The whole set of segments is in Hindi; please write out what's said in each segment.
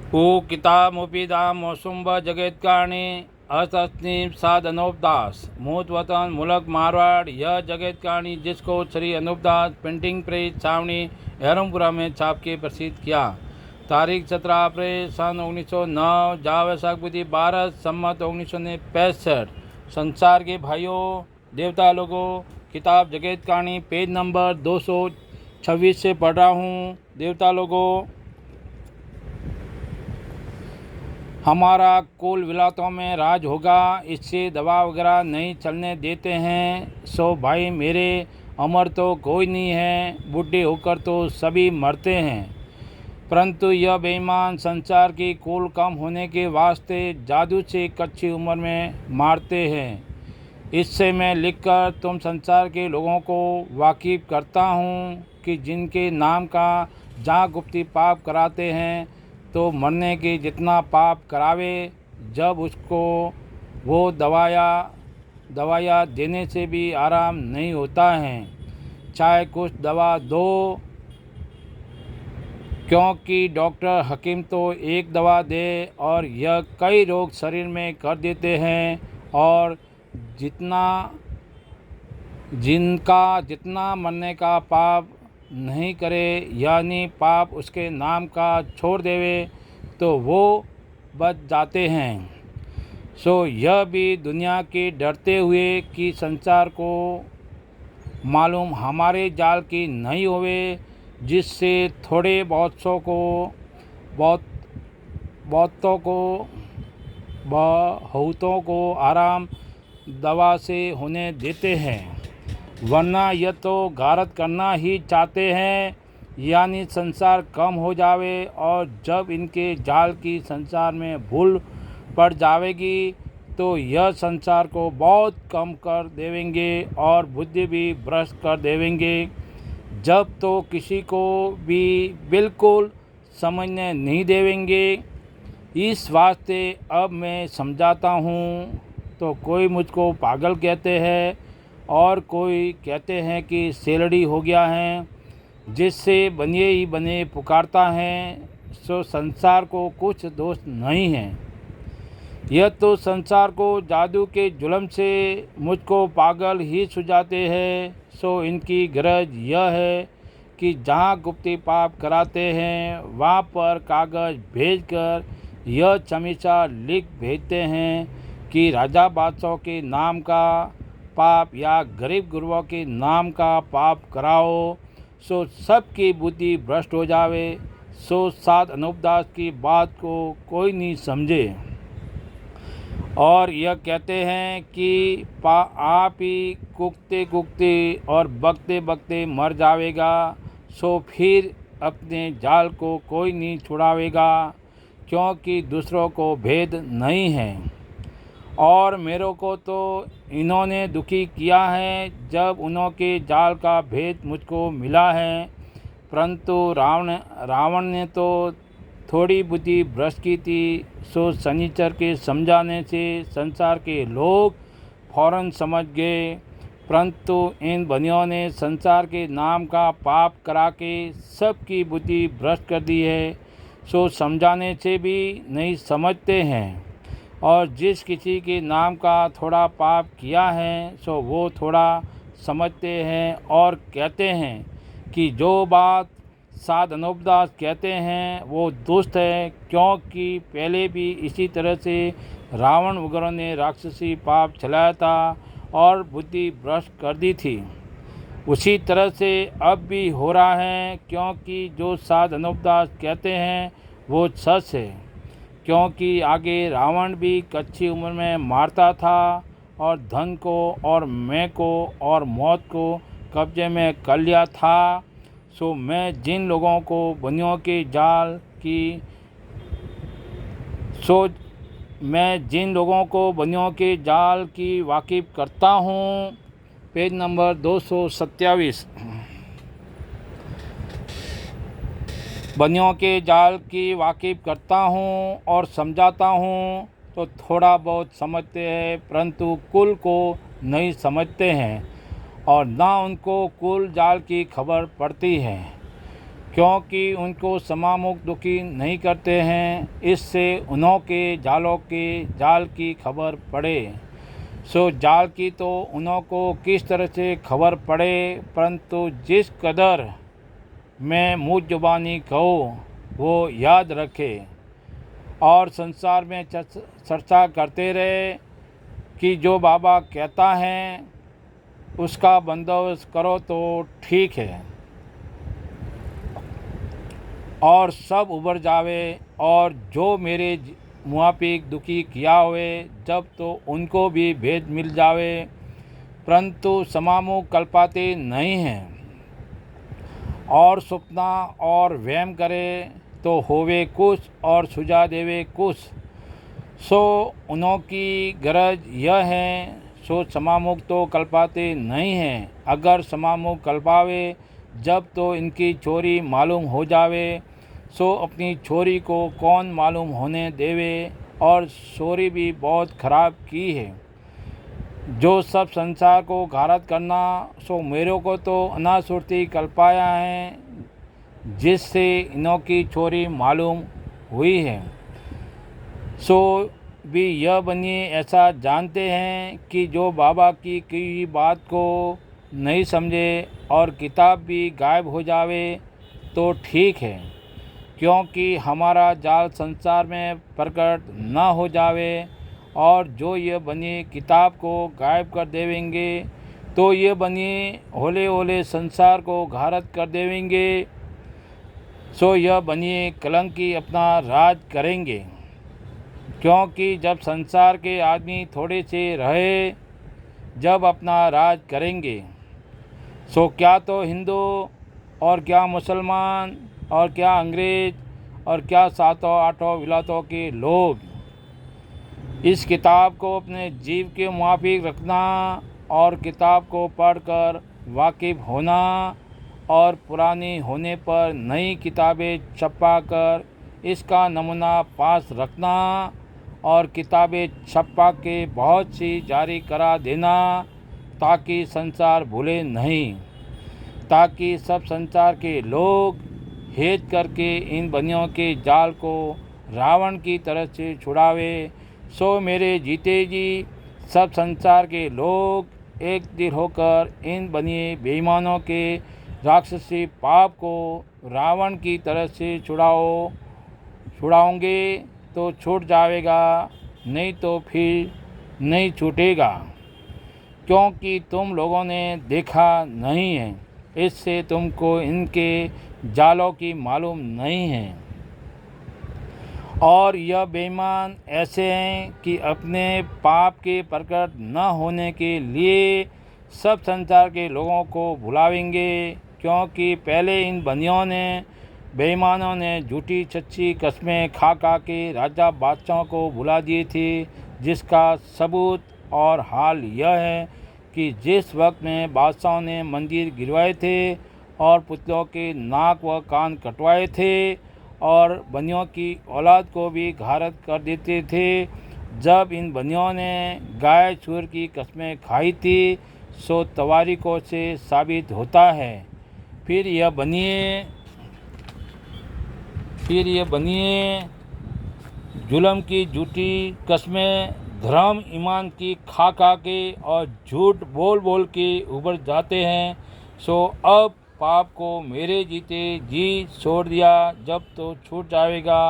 उ कितामुपिदा मौसुम्ब जगेतकाणी असस्नीम साद अनूपदास मूत वतन मुलक मारवाड़। यह जगेतकाणी जिसको श्री अनूपदास प्रिंटिंग प्रेस छावनी एरमपुरा में छाप के प्रसिद्ध किया। तारीख 17 अप्रैल सन 1909 जा वैशाख बुद्धि 12 सम्मत 1965। संसार के भाइयों देवता लोगों, किताब जगेतकाणी पेज नंबर 226 से पढ़ रहा हूँ। देवता लोगों, हमारा कुल विलायतों में राज होगा, इससे दवा वगैरह नहीं चलने देते हैं। सो भाई मेरे, अमर तो कोई नहीं है, बूढ़े होकर तो सभी मरते हैं। परंतु यह बेईमान संसार की कुल कम होने के वास्ते जादू से कच्ची उम्र में मारते हैं। इससे मैं लिखकर तुम संसार के लोगों को वाकिफ करता हूँ कि जिनके नाम का जहाँ गुप्ती पाप कराते हैं तो मरने के जितना पाप करावे, जब उसको वो दवाया देने से भी आराम नहीं होता है। चाहे कुछ दवा दो, क्योंकि डॉक्टर हकीम तो एक दवा दे और यह कई रोग शरीर में कर देते हैं। और जितना मरने का पाप नहीं करे, यानी पाप उसके नाम का छोड़ देवे, तो वो बच जाते हैं। सो यह भी दुनिया के डरते हुए कि संसार को मालूम हमारे जाल की नहीं होवे, जिससे थोड़े बहुतों को आराम दवा से होने देते हैं। वरना यह तो गारत करना ही चाहते हैं, यानी संसार कम हो जावे। और जब इनके जाल की संसार में भूल पड़ जावेगी तो यह संसार को बहुत कम कर देवेंगे और बुद्धि भी भ्रष्ट कर देवेंगे। जब तो किसी को भी बिल्कुल समझने नहीं देवेंगे। इस वास्ते अब मैं समझाता हूँ। तो कोई मुझको पागल कहते हैं और कोई कहते हैं कि सेलड़ी हो गया है, जिससे बनिए ही बने पुकारता है। सो संसार को कुछ दोष नहीं है। यह तो संसार को जादू के जुल्म से मुझको पागल ही सुझाते हैं। सो इनकी गरज यह है कि जहाँ गुप्ती पाप कराते हैं वहाँ पर कागज़ भेजकर यह चमीचा लिख भेजते हैं कि राजा बादशाह के नाम का पाप या गरीब गुरुओं के नाम का पाप कराओ, सो सबकी बुद्धि भ्रष्ट हो जावे। सो साध अनूपदास की बात को कोई नहीं समझे और यह कहते हैं कि आप ही कुकते और बकते बकते मर जावेगा। सो फिर अपने जाल को कोई नहीं छुड़ावेगा, क्योंकि दूसरों को भेद नहीं है। और मेरे को तो इन्होंने दुखी किया है जब उनके जाल का भेद मुझको मिला है। परंतु रावण ने तो थोड़ी बुद्धि भ्रष्ट की थी। सो शनिचर के समझाने से संसार के लोग फौरन समझ गए। परंतु इन बनियों ने संसार के नाम का पाप करा के सबकी बुद्धि भ्रष्ट कर दी है। सो समझाने से भी नहीं समझते हैं। और जिस किसी के नाम का थोड़ा पाप किया है सो वो थोड़ा समझते हैं और कहते हैं कि जो बात साध अनूपदास कहते हैं वो दुष्ट है, क्योंकि पहले भी इसी तरह से रावण वगैरह ने राक्षसी पाप चलाया था और बुद्धि भ्रष्ट कर दी थी। उसी तरह से अब भी हो रहा है, क्योंकि जो साध अनूपदास कहते हैं वो सच है। क्योंकि आगे रावण भी कच्ची उम्र में मारता था और धन को और मैं को और मौत को कब्जे में कर लिया था। सो मैं जिन लोगों को बनियों के जाल की वाकिफ़ करता हूँ। Page number 227। बनियों के जाल की वाकिफ़ करता हूँ और समझाता हूँ तो थोड़ा बहुत समझते हैं, परंतु कुल को नहीं समझते हैं और ना उनको कुल जाल की खबर पड़ती है। क्योंकि उनको समामुख दुखी नहीं करते हैं, इससे उन्हों के जालों के जाल की खबर पड़े। सो जाल की तो उन्हों को किस तरह से खबर पड़े, परंतु जिस कदर मैं मुँह जुबानी कहूँ वो याद रखे और संसार में चर्चा करते रहे कि जो बाबा कहता है उसका बंदोबस्त करो तो ठीक है और सब उबर जावे, और जो मेरे मुआफिक दुखी किया हुए जब तो उनको भी भेद मिल जावे, परंतु समामुख कल्पाते नहीं हैं और सुपना और वहम करे तो होवे कुछ और सुझा देवे कुछ। सो उन्हों की गरज यह है, सो समामुख तो कल्पाते नहीं हैं। अगर समामुख कल्पावे जब तो इनकी चोरी मालूम हो जावे, सो अपनी चोरी को कौन मालूम होने देवे, और चोरी भी बहुत खराब की है। जो सब संसार को घारत करना, सो मेरे को तो अनासुरती कल्पाया है जिससे इनों की चोरी मालूम हुई है। सो भी यह बनिए ऐसा जानते हैं कि जो बाबा की हुई बात को नहीं समझे और किताब भी गायब हो जावे तो ठीक है, क्योंकि हमारा जाल संसार में प्रकट न हो जावे। और जो ये बनिए किताब को गायब कर देवेंगे तो ये बनिए होले होले संसार को घारत कर देवेंगे। सो यह बनिए कलंकी अपना राज करेंगे, क्योंकि जब संसार के आदमी थोड़े से रहे जब अपना राज करेंगे, सो क्या तो हिंदू और क्या मुसलमान और क्या अंग्रेज और क्या सातों आठों विलायतों के लोग। इस किताब को अपने जीव के मुआफिक रखना और किताब को पढ़कर वाकिफ होना और पुरानी होने पर नई किताबें छपा कर इसका नमूना पास रखना और किताबें छपा के बहुत सी जारी करा देना, ताकि संसार भूले नहीं, ताकि सब संसार के लोग हेत करके इन बनियों के जाल को रावण की तरह से छुड़ावे। सो मेरे जीते जी सब संसार के लोग एक दिल होकर इन बनिए बेईमानों के राक्षसी पाप को रावण की तरह से छुड़ाओगे तो छूट जाएगा, नहीं तो फिर नहीं छूटेगा, क्योंकि तुम लोगों ने देखा नहीं है, इससे तुमको इनके जालों की मालूम नहीं है। और यह बेईमान ऐसे हैं कि अपने पाप के प्रकट न होने के लिए सब संसार के लोगों को भुलावेंगे, क्योंकि पहले इन बनियों ने बेईमानों ने झूठी सच्ची कस्में खा के राजा बादशाहों को भुला दिए थे, जिसका सबूत और हाल यह है कि जिस वक्त में बादशाहों ने मंदिर गिरवाए थे और पुतलों के नाक व कान कटवाए थे और बनियों की औलाद को भी घारत कर देते थे, जब इन बनियों ने गाय सूअर की कस्में खाई थी, सो तवारीखों से साबित होता है। फिर यह बनिए जुल्म की झूठी कस्में धर्म ईमान की खा के और झूठ बोल के उबर जाते हैं। सो अब पाप को मेरे जीते जी छोड़ दिया जब तो छूट जाएगा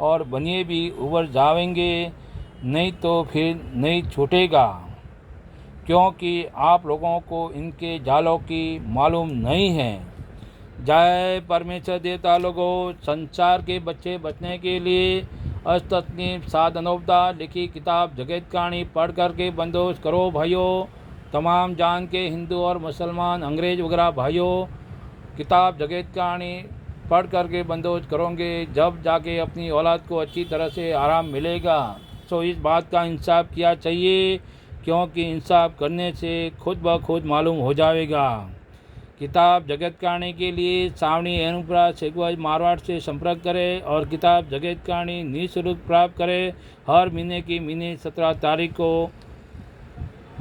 और बनिए भी उबर जाएंगे, नहीं तो फिर नहीं छूटेगा, क्योंकि आप लोगों को इनके जालों की मालूम नहीं है। जय परमेश्वर देवता लोगों, संसार के बच्चे बचने के लिए अस्तनीम साधनोपदा लिखी किताब जगत कहानी पढ़ करके बंदोबस्त करो भाइयों। तमाम जान के हिंदू और मुसलमान अंग्रेज वगैरह भाइयों, किताब जगत कहानी पढ़ करके बंदोबस्त करोगे जब जाके अपनी औलाद को अच्छी तरह से आराम मिलेगा। सो इस बात का इंसाफ किया चाहिए, क्योंकि इंसाफ करने से खुद ब खुद मालूम हो जाएगा। किताब जगत कहानी के लिए सावनी एनुपुरा सेगवाज मारवाड़ से संपर्क करें और किताब जगत कहानी निःशुल्क प्राप्त करें। हर महीने की महीने 17 तारीख को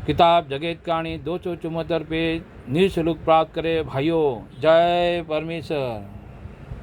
किताब जगत कहानी 274 पेज निःशुल्क प्राप्त करें भाइयों। जय परमेश्वर।